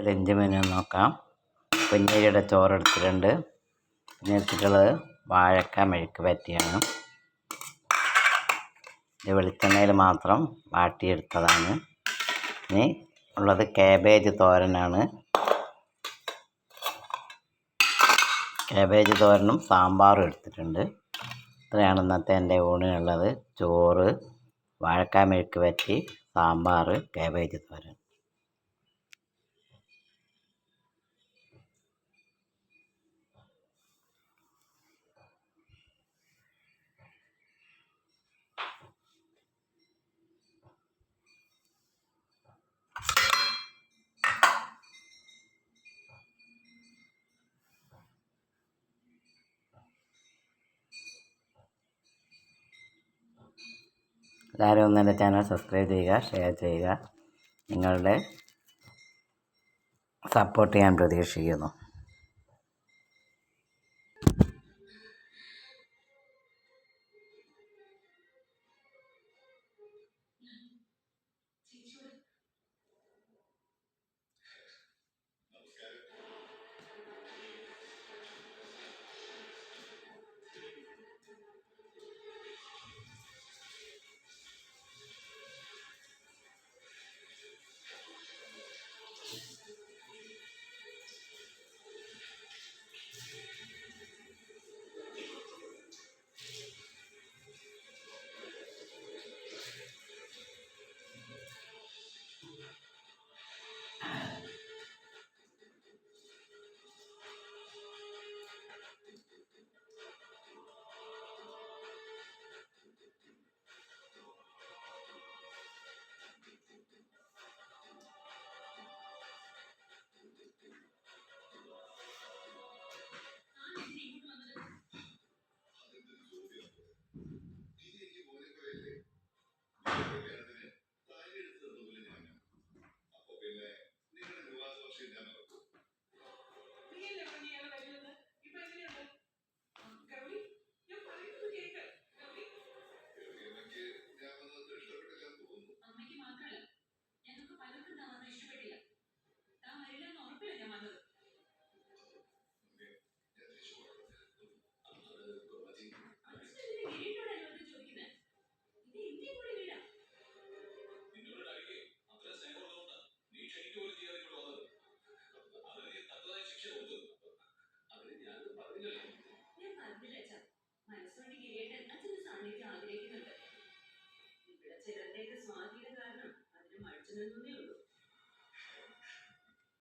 Lunch menu നോക്കാം. കുഞ്ഞരിയുടെ ചോറ് എടുത്തിട്ടുണ്ട്. പിന്നെ എടുത്തിട്ടുള്ളത് വാഴക്ക മെഴുക്ക് പറ്റിയാണ്. ഇത് വെളിച്ചെണ്ണയിൽ മാത്രം വാട്ടിയെടുത്തതാണ്. ഇനി ഉള്ളത് കാബേജ് തോരനാണ്. കാബേജ് തോരനും സാമ്പാറും എടുത്തിട്ടുണ്ട്. ഇത്രയാണ് ഇന്നത്തെ എൻ്റെ ഊണിനുള്ളത്. ചോറ്, വാഴക്ക മെഴുക്ക് പറ്റി, സാമ്പാർ, കാബേജ് തോരൻ. എല്ലാവരും ഒന്ന് എൻ്റെ ചാനൽ സബ്സ്ക്രൈബ് ചെയ്യുക, ഷെയർ ചെയ്യുക. നിങ്ങളുടെ സപ്പോർട്ട് ഞാൻ പ്രതീക്ഷിക്കുന്നു.